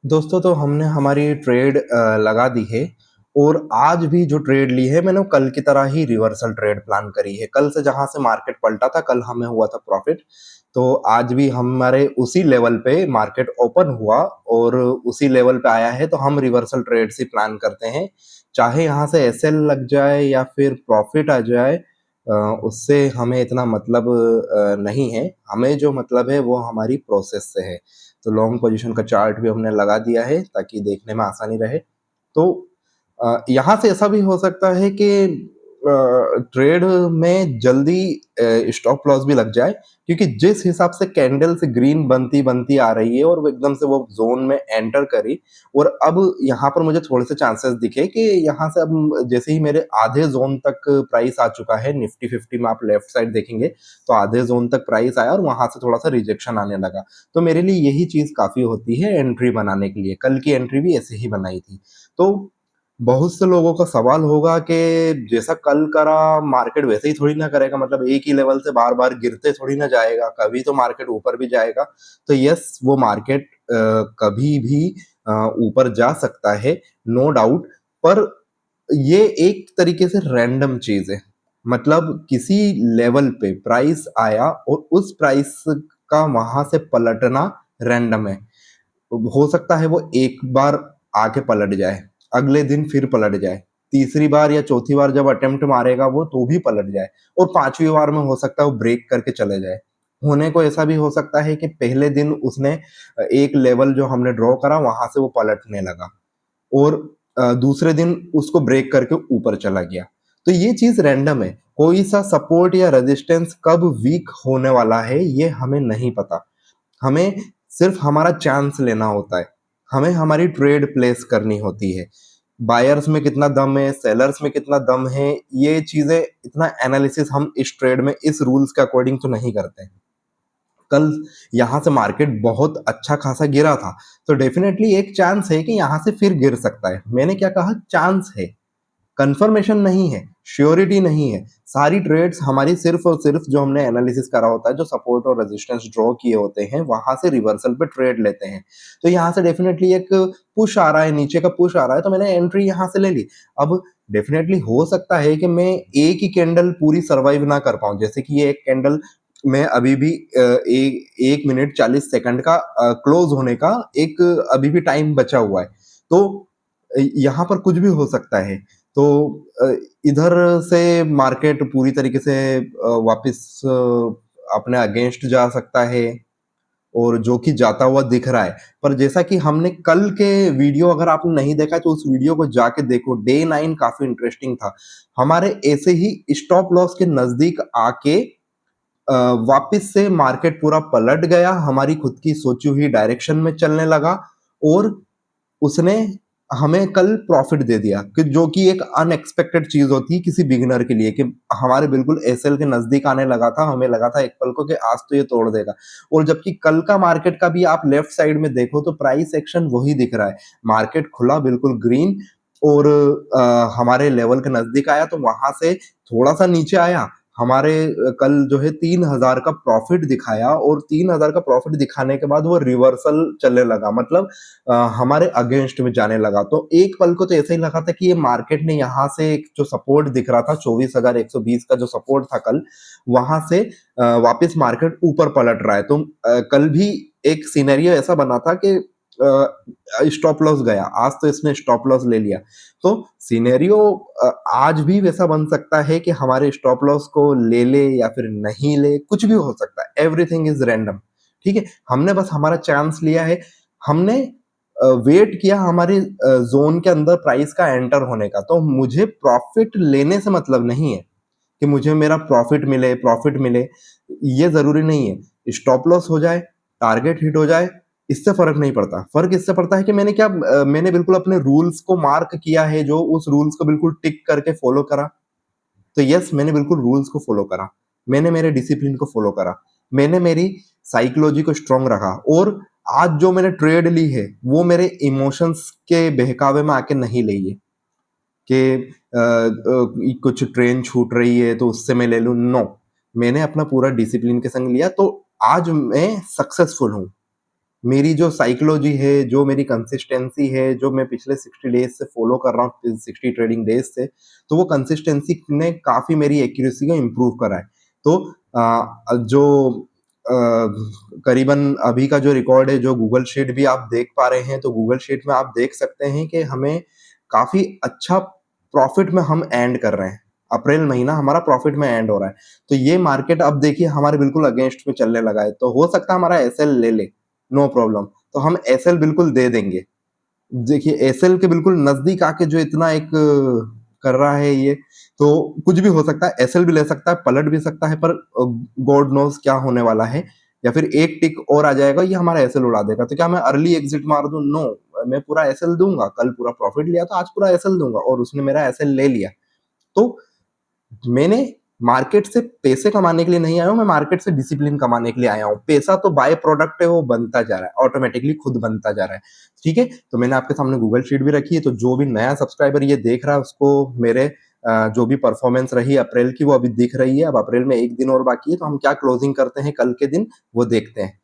दोस्तों, तो हमने हमारी ट्रेड लगा दी है और आज भी जो ट्रेड ली है मैंने वो कल की तरह ही रिवर्सल ट्रेड प्लान करी है। कल से जहाँ से मार्केट पलटा था, कल हमें हुआ था प्रॉफिट। तो आज भी हमारे उसी लेवल पे मार्केट ओपन हुआ और उसी लेवल पे आया है, तो हम रिवर्सल ट्रेड्स ही प्लान करते हैं। चाहे यहाँ से एसएल लग जाए या फिर प्रॉफिट आ जाए, उससे हमें इतना मतलब नहीं है। हमें जो मतलब है वो हमारी प्रोसेस से है। तो लॉन्ग पोजीशन का चार्ट भी हमने लगा दिया है ताकि देखने में आसानी रहे। तो यहाँ से ऐसा भी हो सकता है कि ट्रेड में जल्दी स्टॉप लॉस भी लग जाए, क्योंकि जिस हिसाब से कैंडल से ग्रीन बनती बनती आ रही है और वो एकदम से वो जोन में एंटर करी। और अब यहाँ पर मुझे थोड़े से चांसेस दिखे कि यहाँ से अब जैसे ही मेरे आधे जोन तक प्राइस आ चुका है, निफ्टी 50 में आप लेफ्ट साइड देखेंगे तो आधे जोन तक प्राइस आया और वहां से थोड़ा सा रिजेक्शन आने लगा। तो मेरे लिए यही चीज काफी होती है एंट्री बनाने के लिए। कल की एंट्री भी ऐसे ही बनाई थी। तो बहुत से लोगों का सवाल होगा कि जैसा कल करा मार्केट वैसे ही थोड़ी ना करेगा, मतलब एक ही लेवल से बार बार गिरते थोड़ी ना जाएगा, कभी तो मार्केट ऊपर भी जाएगा। तो यस, वो मार्केट कभी भी ऊपर जा सकता है, नो डाउट। पर ये एक तरीके से रैंडम चीज है। मतलब किसी लेवल पे प्राइस आया और उस प्राइस का वहां से पलटना रैंडम है। हो सकता है वो एक बार आके पलट जाए, अगले दिन फिर पलट जाए, तीसरी बार या चौथी बार जब अटेम्प्ट मारेगा वो तो भी पलट जाए, और पांचवी बार में हो सकता है वो ब्रेक करके चले जाए। होने को ऐसा भी हो सकता है कि पहले दिन उसने एक लेवल जो हमने ड्रॉ करा वहां से वो पलटने लगा और दूसरे दिन उसको ब्रेक करके ऊपर चला गया। तो ये चीज रैंडम है। कोई सा सपोर्ट या रेजिस्टेंस कब वीक होने वाला है ये हमें नहीं पता। हमें सिर्फ हमारा चांस लेना होता है। हमें हमारी ट्रेड प्लेस करनी होती है। बायर्स में कितना दम है, सेलर्स में कितना दम है, ये चीजें इतना एनालिसिस हम इस ट्रेड में इस रूल्स के अकॉर्डिंग तो नहीं करते। कल यहाँ से मार्केट बहुत अच्छा खासा गिरा था, तो डेफिनेटली एक चांस है कि यहाँ से फिर गिर सकता है। मैंने क्या कहा, चांस है, कंफर्मेशन नहीं है, श्योरिटी नहीं है। सारी ट्रेड्स हमारी सिर्फ और सिर्फ जो हमने एनालिसिस करा होता है, जो सपोर्ट और रेजिस्टेंस ड्रॉ किए होते हैं, वहां से रिवर्सल पे ट्रेड लेते हैं। तो यहाँ से डेफिनेटली एक पुश आ रहा है, नीचे का पुश आ रहा है, तो मैंने एंट्री यहाँ से ले ली। अब डेफिनेटली हो सकता है कि मैं एक ही कैंडल पूरी सर्वाइव ना कर पाऊं, जैसे कि ये एक कैंडल में अभी भी एक मिनट 40 सेकंड का क्लोज होने का एक अभी भी टाइम बचा हुआ है। तो यहाँ पर कुछ भी हो सकता है। तो इधर से मार्केट पूरी तरीके से वापस अपने अगेंस्ट जा सकता है, और जो कि जाता हुआ दिख रहा है। पर जैसा कि हमने कल के वीडियो, अगर आपने नहीं देखा तो उस वीडियो को जाके देखो, डे 9 काफी इंटरेस्टिंग था। हमारे ऐसे ही स्टॉप लॉस के नजदीक आके वापस से मार्केट पूरा पलट गया, हमारी खुद की सोची हुई डायरेक्शन में चलने लगा, और उसने हमें कल प्रॉफिट दे दिया, कि जो कि एक अनएक्सपेक्टेड चीज होती है किसी बिगिनर के लिए, कि हमारे बिल्कुल एसएल के नजदीक आने लगा था। हमें लगा था एक पल को कि आज तो ये तोड़ देगा। और जबकि कल का मार्केट का भी आप लेफ्ट साइड में देखो तो प्राइस एक्शन वही दिख रहा है। मार्केट खुला बिल्कुल ग्रीन, और हमारे लेवल के नजदीक आया, तो वहां से थोड़ा सा नीचे आया। हमारे कल जो है 3,000 का प्रॉफिट दिखाया, और 3,000 का प्रॉफिट दिखाने के बाद वो रिवर्सल चलने लगा, मतलब हमारे अगेंस्ट में जाने लगा। तो एक पल को तो ऐसा ही लगा था कि ये मार्केट ने यहाँ से एक जो सपोर्ट दिख रहा था 24,120 का जो सपोर्ट था कल, वहां से वापस मार्केट ऊपर पलट रहा है। तो कल भी एक सिनेरियो ऐसा बना था कि स्टॉप लॉस गया, आज तो इसने स्टॉप लॉस ले लिया। तो सिनेरियो आज भी वैसा बन सकता है कि हमारे स्टॉप लॉस को ले ले या फिर नहीं ले, कुछ भी हो सकता है। Everything is random. ठीक है, हमने बस हमारा चांस लिया है। हमने वेट किया हमारी जोन के अंदर प्राइस का एंटर होने का। तो मुझे प्रॉफिट लेने से मतलब नहीं है कि मुझे मेरा प्रॉफिट मिले, ये जरूरी नहीं है। स्टॉप लॉस हो जाए, टारगेट हिट हो जाए, इससे फर्क नहीं पड़ता। फर्क इससे पड़ता है कि मैंने बिल्कुल अपने रूल्स को मार्क किया है, जो उस रूल्स को बिल्कुल टिक करके फॉलो करा। तो यस, मैंने बिल्कुल रूल्स को फॉलो करा, मैंने मेरे डिसिप्लिन को फॉलो करा, मैंने मेरी साइकोलॉजी को स्ट्रांग रखा। और आज जो मैंने ट्रेड ली है वो मेरे इमोशंस के बहकावे में आके नहीं ली है कि कुछ ट्रेन छूट रही है तो उससे मैं ले लूं। नो, मैंने अपना पूरा डिसिप्लिन के संग लिया, तो आज मैं सक्सेसफुल हूं। मेरी जो साइकोलॉजी है, जो मेरी कंसिस्टेंसी है, जो मैं पिछले 60 डेज़ से फ़ॉलो कर रहा हूँ, 60 ट्रेडिंग डेज़ से, तो वो कंसिस्टेंसी ने काफ़ी मेरी एक्यूरेसी को इम्प्रूव करा है। तो जो अ, करीबन अभी का जो रिकॉर्ड है, जो गूगल शीट भी आप देख पा रहे हैं, तो गूगल शीट में आप देख सकते हैं कि हमें काफ़ी अच्छा प्रॉफ़िट में हम एंड कर रहे हैं। अप्रैल महीना हमारा प्रॉफ़िट में एंड हो रहा है। तो ये मार्केट अब देखिए हमारे बिल्कुल अगेंस्ट में चलने लगा है, तो हो सकता है हमारा एसएल ले ले, नो प्रॉब्लम। तो हम एसएल बिल्कुल दे देंगे। देखिए एसएल के बिल्कुल नज़दीक आके जो इतना एक कर रहा है ये, तो कुछ भी हो सकता है, एसएल भी ले सकता है, पलट भी सकता है, पर गॉड नोज़ क्या होने वाला है, या फिर एक टिक और आ जाएगा, ये हमारा एसएल उड़ा देगा। तो क्या मैं अर्ली एग्ज़िट मार दूँ? नो, मैं पूरा एसएल दूँगा, कल पूरा प्रॉफ़िट लिया तो आज पूरा एसएल दूँगा, और उसने मेरा एसएल ले लिया। तो मैंने मार्केट से पैसे कमाने के लिए नहीं आया हूँ, मैं मार्केट से डिसिप्लिन कमाने के लिए आया हूँ। पैसा तो बाय प्रोडक्ट है, वो बनता जा रहा है, ऑटोमैटिकली खुद बनता जा रहा है। ठीक है? तो मैंने आपके सामने गूगल शीट भी रखी है, तो जो भी नया सब्सक्राइबर ये देख रहा है उसको मेरे जो भी परफॉर्मेंस रही अप्रैल की वो अभी दिख रही है। अब अप्रैल में 1 दिन और बाकी है, तो हम क्या क्लोजिंग करते हैं कल के दिन, वो देखते हैं।